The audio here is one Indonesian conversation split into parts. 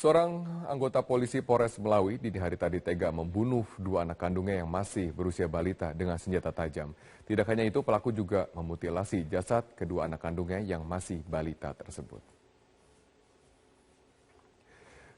Seorang anggota polisi Polres Melawi dini hari tadi tega membunuh dua anak kandungnya yang masih berusia balita dengan senjata tajam. Tidak hanya itu, pelaku juga memutilasi jasad kedua anak kandungnya yang masih balita tersebut.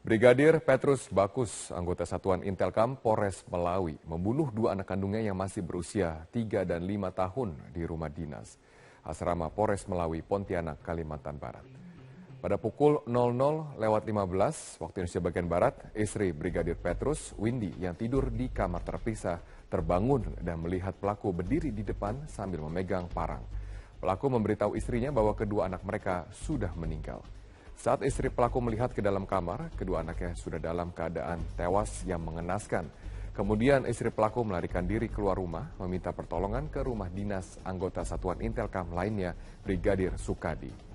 Brigadir Petrus Bakus, anggota Satuan Intelkam Polres Melawi, membunuh dua anak kandungnya yang masih berusia 3 dan 5 tahun di rumah dinas asrama Polres Melawi, Pontianak, Kalimantan Barat. Pada pukul 00.15 waktu Indonesia bagian Barat, istri Brigadir Petrus, Windy, yang tidur di kamar terpisah, terbangun dan melihat pelaku berdiri di depan sambil memegang parang. Pelaku memberitahu istrinya bahwa kedua anak mereka sudah meninggal. Saat istri pelaku melihat ke dalam kamar, kedua anaknya sudah dalam keadaan tewas yang mengenaskan. Kemudian istri pelaku melarikan diri keluar rumah, meminta pertolongan ke rumah dinas anggota Satuan Intelkam lainnya, Brigadir Sukadi.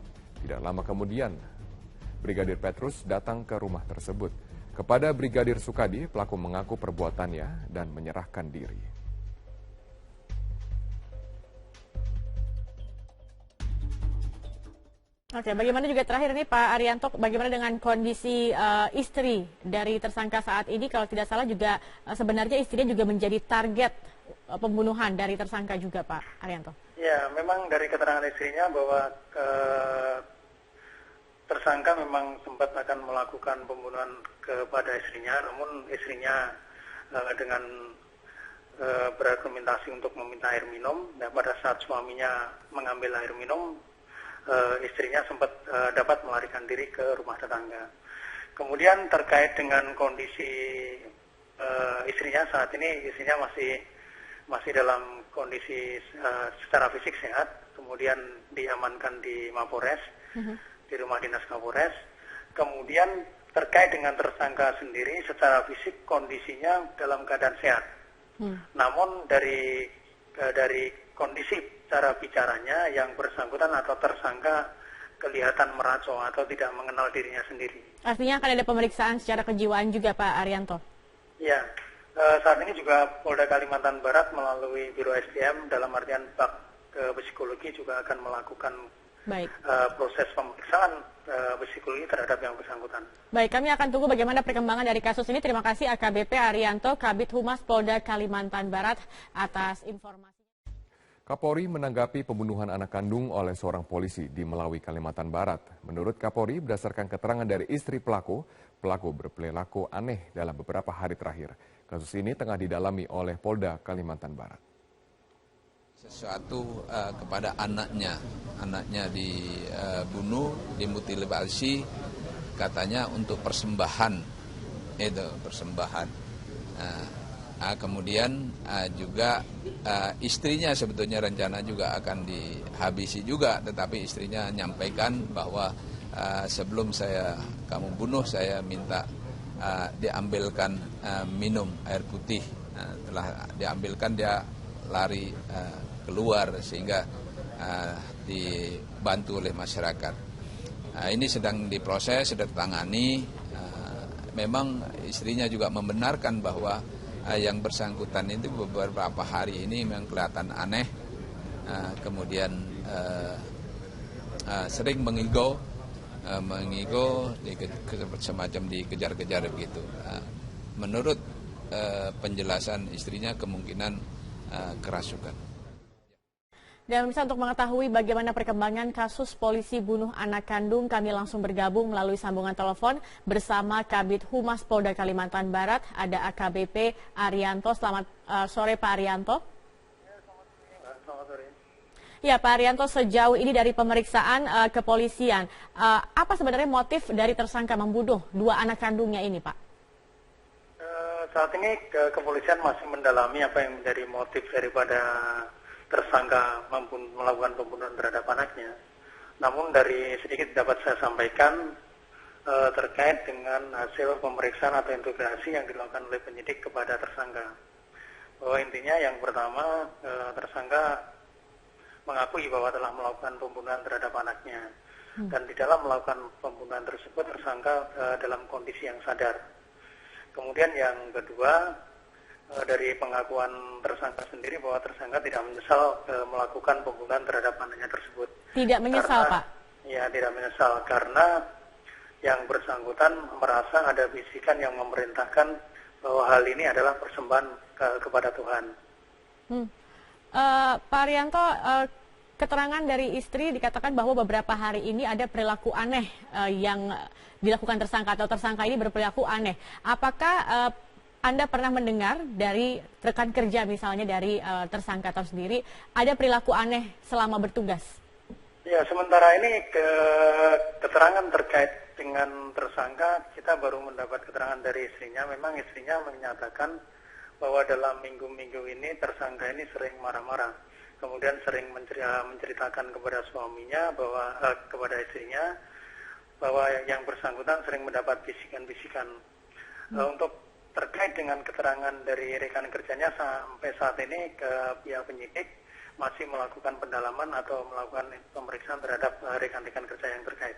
Tidak lama kemudian, Brigadir Petrus datang ke rumah tersebut. Kepada Brigadir Sukadi, pelaku mengaku perbuatannya dan menyerahkan diri. Oke, bagaimana juga terakhir ini Pak Arianto, bagaimana dengan kondisi istri dari tersangka saat ini? Kalau tidak salah juga sebenarnya istrinya juga menjadi target pembunuhan dari tersangka juga, Pak Arianto. Ya, memang dari keterangan istrinya bahwa tersangka memang sempat akan melakukan pembunuhan kepada istrinya, namun istrinya dengan berargumentasi untuk meminta air minum, dan pada saat suaminya mengambil air minum, istrinya sempat dapat melarikan diri ke rumah tetangga. Kemudian terkait dengan kondisi istrinya saat ini, istrinya masih dalam kondisi secara fisik sehat, kemudian diamankan di Mapores, di rumah dinas Kapolres. Kemudian terkait dengan tersangka sendiri, secara fisik kondisinya dalam keadaan sehat. Namun dari kondisi cara bicaranya yang bersangkutan atau tersangka kelihatan meracau atau tidak mengenal dirinya sendiri. Artinya akan ada pemeriksaan secara kejiwaan juga, Pak Arianto? Ya, saat ini juga Polda Kalimantan Barat melalui Biro SDM dalam artian bak psikologi juga akan melakukan proses pemeriksaan psikologi terhadap yang bersangkutan. Baik, kami akan tunggu bagaimana perkembangan dari kasus ini. Terima kasih AKBP Arianto, Kabid Humas Polda Kalimantan Barat atas informasi. Kapolri menanggapi pembunuhan anak kandung oleh seorang polisi di Melawi, Kalimantan Barat. Menurut Kapolri, berdasarkan keterangan dari istri pelaku berperilaku aneh dalam beberapa hari terakhir. Kasus ini tengah didalami oleh Polda Kalimantan Barat. Sesuatu kepada anaknya dibunuh, dimutilasi, katanya untuk persembahan, kemudian juga istrinya sebetulnya rencana juga akan dihabisi juga, tetapi istrinya menyampaikan bahwa sebelum kamu bunuh, saya minta diambilkan minum air putih. Telah diambilkan, dia lari keluar sehingga dibantu oleh masyarakat. Ini sedang diproses, sedang ditangani. Memang istrinya juga membenarkan bahwa yang bersangkutan itu beberapa hari ini memang kelihatan aneh, kemudian sering mengigo, semacam dikejar-kejar begitu. Menurut penjelasan istrinya kemungkinan kerasukan. Dan bisa untuk mengetahui bagaimana perkembangan kasus polisi bunuh anak kandung, kami langsung bergabung melalui sambungan telepon bersama Kabid Humas Polda Kalimantan Barat, ada AKBP Arianto. Selamat sore Pak Arianto. Selamat sore. Ya Pak Arianto, sejauh ini dari pemeriksaan kepolisian, apa sebenarnya motif dari tersangka membunuh dua anak kandungnya ini Pak? Saat ini kepolisian masih mendalami apa yang menjadi motif daripada tersangka melakukan pembunuhan terhadap anaknya. Namun dari sedikit dapat saya sampaikan terkait dengan hasil pemeriksaan atau integrasi yang dilakukan oleh penyidik kepada tersangka. Bahwa intinya yang pertama, tersangka mengakui bahwa telah melakukan pembunuhan terhadap anaknya. Dan di dalam melakukan pembunuhan tersebut tersangka dalam kondisi yang sadar. Kemudian yang kedua, dari pengakuan tersangka sendiri bahwa tersangka tidak menyesal melakukan pembunuhan terhadap anaknya tersebut. Tidak menyesal, Pak? Ya, tidak menyesal karena yang bersangkutan merasa ada bisikan yang memerintahkan bahwa hal ini adalah persembahan kepada Tuhan. Pak Arianto, keterangan dari istri dikatakan bahwa beberapa hari ini ada perilaku aneh yang dilakukan tersangka atau tersangka ini berperilaku aneh. Apakah Anda pernah mendengar dari rekan kerja misalnya dari tersangka atau sendiri ada perilaku aneh selama bertugas? Ya, sementara ini keterangan terkait dengan tersangka, kita baru mendapat keterangan dari istrinya. Memang istrinya menyatakan bahwa dalam minggu-minggu ini tersangka ini sering marah-marah. Kemudian sering menceritakan kepada suaminya, bahwa kepada istrinya, bahwa yang bersangkutan sering mendapat bisikan-bisikan. Untuk terkait dengan keterangan dari rekan kerjanya, sampai saat ini ke pihak penyidik masih melakukan pendalaman atau melakukan pemeriksaan terhadap rekan-rekan kerja yang terkait.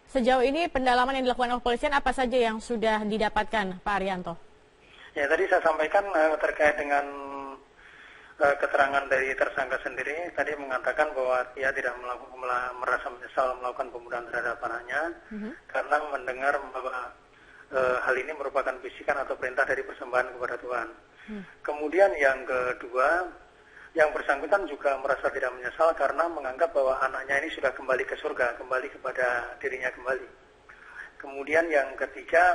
Sejauh ini pendalaman yang dilakukan oleh kepolisian apa saja yang sudah didapatkan, Pak Arianto? Ya, tadi saya sampaikan terkait dengan keterangan dari tersangka sendiri, tadi mengatakan bahwa dia tidak merasa menyesal melakukan pembunuhan terhadap anaknya, karena mendengar bahwa hal ini merupakan bisikan atau perintah dari persembahan kepada Tuhan. Kemudian yang kedua, yang bersangkutan juga merasa tidak menyesal karena menganggap bahwa anaknya ini sudah kembali ke surga, kembali kepada dirinya kembali. Kemudian yang ketiga,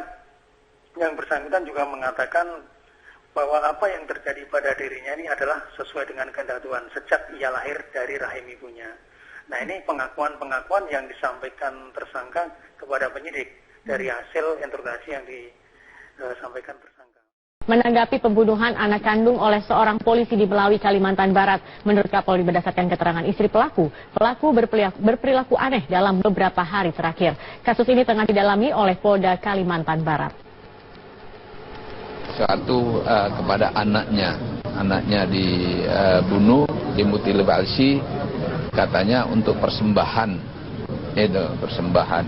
yang bersangkutan juga mengatakan bahwa apa yang terjadi pada dirinya ini adalah sesuai dengan kehendak Tuhan sejak ia lahir dari rahim ibunya. Nah, ini pengakuan-pengakuan yang disampaikan tersangka kepada penyidik dari hasil interogasi yang disampaikan tersangka. Menanggapi pembunuhan anak kandung oleh seorang polisi di Melawi, Kalimantan Barat, menurut Kapolri berdasarkan keterangan istri pelaku berperilaku aneh dalam beberapa hari terakhir. Kasus ini tengah didalami oleh Polda Kalimantan Barat. Satu kepada anaknya dibunuh, dimutilasi, katanya untuk persembahan, persembahan.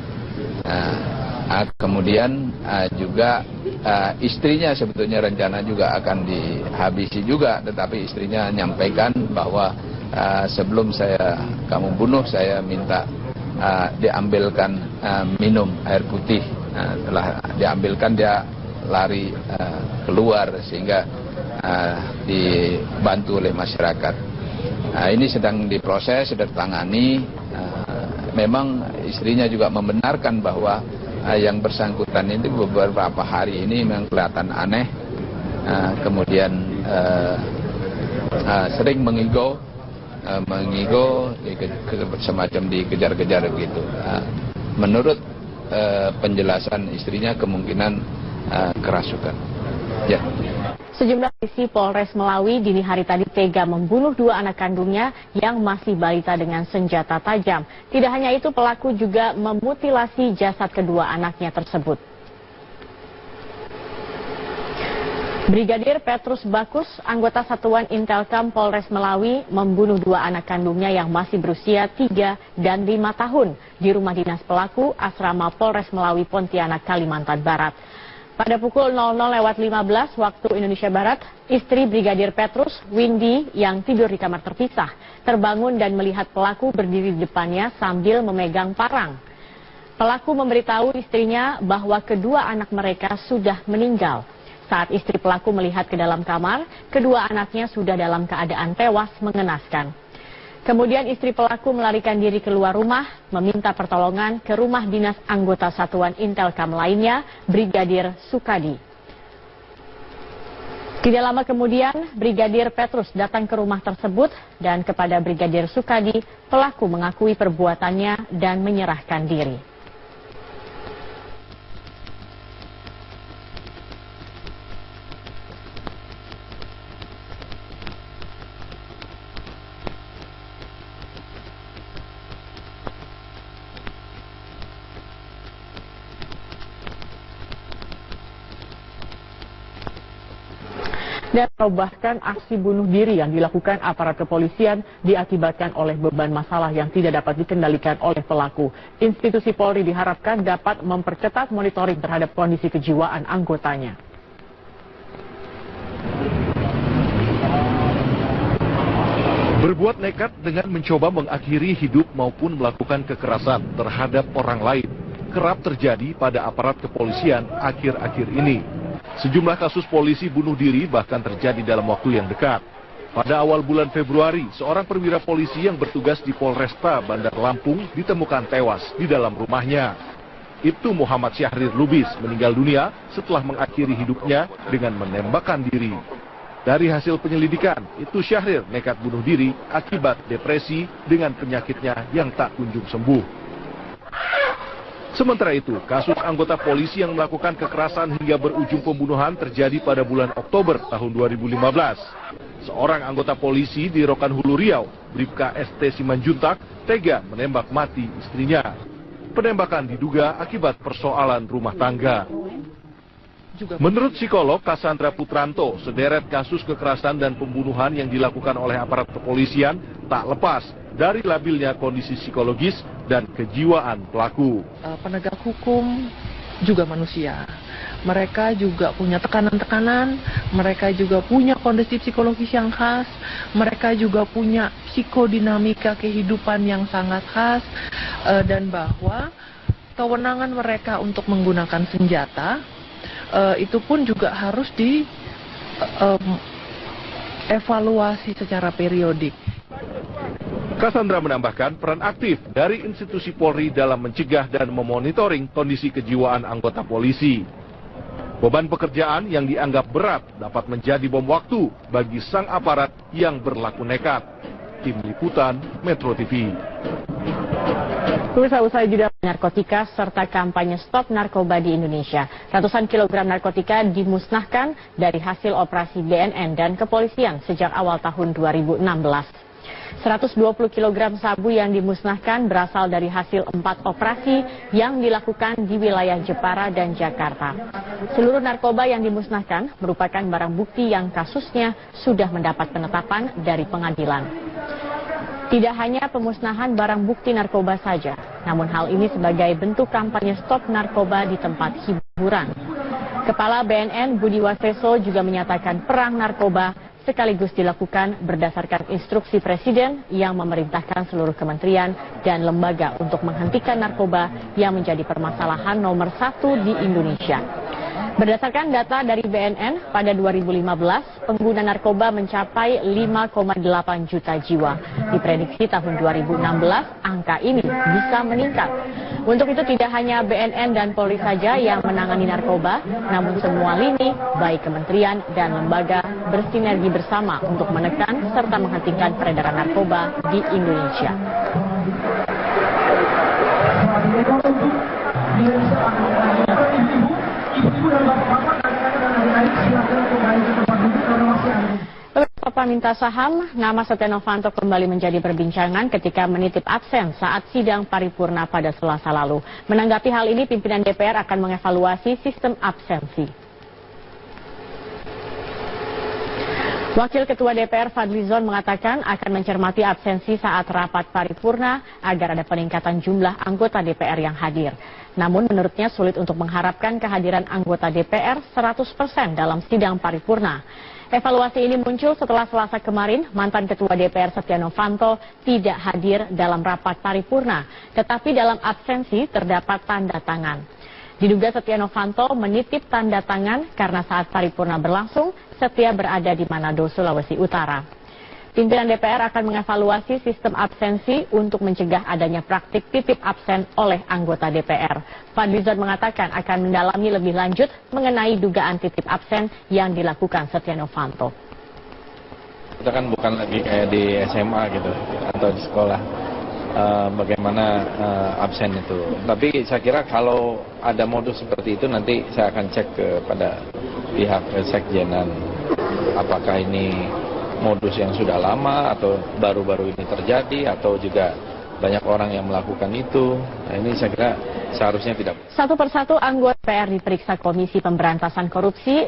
Kemudian juga istrinya sebetulnya rencana juga akan dihabisi juga, tetapi istrinya menyampaikan bahwa sebelum kamu bunuh, saya minta diambilkan minum air putih. Setelah diambilkan, dia lari keluar sehingga dibantu oleh masyarakat. Ini sedang diproses, sudah ditangani. Memang istrinya juga membenarkan bahwa yang bersangkutan itu beberapa hari ini memang kelihatan aneh, kemudian sering mengigo, semacam dikejar-kejar begitu. Menurut penjelasan istrinya kemungkinan kerasukan. Ya. Sejumlah polisi Polres Melawi dini hari tadi tega membunuh 2 anak kandungnya yang masih balita dengan senjata tajam. Tidak hanya itu, pelaku juga memutilasi jasad kedua anaknya tersebut. Brigadir Petrus Bakus, anggota Satuan Intelkam Polres Melawi, membunuh 2 anak kandungnya yang masih berusia 3 dan 5 tahun di rumah dinas pelaku asrama Polres Melawi, Pontianak, Kalimantan Barat. Pada pukul 00.15 waktu Indonesia Barat, istri Brigadir Petrus, Windy, yang tidur di kamar terpisah, terbangun dan melihat pelaku berdiri di depannya sambil memegang parang. Pelaku memberitahu istrinya bahwa kedua anak mereka sudah meninggal. Saat istri pelaku melihat ke dalam kamar, kedua anaknya sudah dalam keadaan tewas mengenaskan. Kemudian istri pelaku melarikan diri keluar rumah, meminta pertolongan ke rumah dinas anggota Satuan Intelkam lainnya, Brigadir Sukadi. Tidak lama kemudian, Brigadir Petrus datang ke rumah tersebut dan kepada Brigadir Sukadi, pelaku mengakui perbuatannya dan menyerahkan diri. Dan bahkan aksi bunuh diri yang dilakukan aparat kepolisian diakibatkan oleh beban masalah yang tidak dapat dikendalikan oleh pelaku. Institusi Polri diharapkan dapat memperketat monitoring terhadap kondisi kejiwaan anggotanya. Berbuat nekat dengan mencoba mengakhiri hidup maupun melakukan kekerasan terhadap orang lain. kerap terjadi pada aparat kepolisian akhir-akhir ini. Sejumlah kasus polisi bunuh diri bahkan terjadi dalam waktu yang dekat. Pada awal bulan Februari, seorang perwira polisi yang bertugas di Polresta Bandar Lampung ditemukan tewas di dalam rumahnya. Ibtu Muhammad Syahrir Lubis meninggal dunia setelah mengakhiri hidupnya dengan menembakkan diri. Dari hasil penyelidikan, Ibtu Syahrir nekat bunuh diri akibat depresi dengan penyakitnya yang tak kunjung sembuh. Sementara itu, kasus anggota polisi yang melakukan kekerasan hingga berujung pembunuhan terjadi pada bulan Oktober tahun 2015. Seorang anggota polisi di Rokan Hulu Riau, Bribka ST Simanjuntak, tega menembak mati istrinya. Penembakan diduga akibat persoalan rumah tangga. Menurut psikolog Cassandra Putranto, sederet kasus kekerasan dan pembunuhan yang dilakukan oleh aparat kepolisian tak lepas dari labilnya kondisi psikologis dan kejiwaan pelaku. Penegak hukum juga manusia. Mereka juga punya tekanan-tekanan, mereka juga punya kondisi psikologis yang khas, mereka juga punya psikodinamika kehidupan yang sangat khas, dan bahwa kewenangan mereka untuk menggunakan senjata itu pun juga harus dievaluasi secara periodik. Cassandra menambahkan peran aktif dari institusi Polri dalam mencegah dan memonitoring kondisi kejiwaan anggota polisi. Beban pekerjaan yang dianggap berat dapat menjadi bom waktu bagi sang aparat yang berlaku nekat. Tim Liputan Metro TV. Pemirsa, usai jeda narkotika serta kampanye stop narkoba di Indonesia, ratusan kilogram narkotika dimusnahkan dari hasil operasi BNN dan kepolisian sejak awal tahun 2016. 120 kg sabu yang dimusnahkan berasal dari hasil 4 operasi yang dilakukan di wilayah Jepara dan Jakarta. Seluruh narkoba yang dimusnahkan merupakan barang bukti yang kasusnya sudah mendapat penetapan dari pengadilan. Tidak hanya pemusnahan barang bukti narkoba saja, namun hal ini sebagai bentuk kampanye stop narkoba di tempat hiburan. Kepala BNN Budi Waseso juga menyatakan perang narkoba sekaligus dilakukan berdasarkan instruksi Presiden yang memerintahkan seluruh kementerian dan lembaga untuk menghentikan narkoba yang menjadi permasalahan nomor 1 di Indonesia. Berdasarkan data dari BNN, pada 2015, pengguna narkoba mencapai 5,8 juta jiwa. Diprediksi tahun 2016, angka ini bisa meningkat. Untuk itu tidak hanya BNN dan Polri saja yang menangani narkoba, namun semua lini, baik kementerian dan lembaga, bersinergi bersama untuk menekan serta menghentikan peredaran narkoba di Indonesia. Bapak minta saham, nama Setia Novanto kembali menjadi perbincangan ketika menitip absen saat sidang paripurna pada Selasa lalu. Menanggapi hal ini, pimpinan DPR akan mengevaluasi sistem absensi. Wakil Ketua DPR Fadlizon mengatakan akan mencermati absensi saat rapat paripurna agar ada peningkatan jumlah anggota DPR yang hadir. Namun menurutnya sulit untuk mengharapkan kehadiran anggota DPR 100% dalam sidang paripurna. Evaluasi ini muncul setelah Selasa kemarin mantan Ketua DPR Setia Novanto tidak hadir dalam rapat paripurna, tetapi dalam absensi terdapat tanda tangan. Diduga Setia Novanto menitip tanda tangan karena saat paripurna berlangsung, Setia berada di Manado, Sulawesi Utara. Pimpinan DPR akan mengevaluasi sistem absensi untuk mencegah adanya praktik titip absen oleh anggota DPR. Fadlizon mengatakan akan mendalami lebih lanjut mengenai dugaan titip absen yang dilakukan Setia Novanto. Kita kan bukan lagi kayak di SMA gitu atau di sekolah. Bagaimana absen itu. Tapi saya kira kalau ada modus seperti itu nanti saya akan cek kepada pihak sekjenan apakah ini modus yang sudah lama atau baru-baru ini terjadi atau juga banyak orang yang melakukan itu. Nah, ini saya kira seharusnya tidak. Satu persatu anggota DPR diperiksa Komisi Pemberantasan Korupsi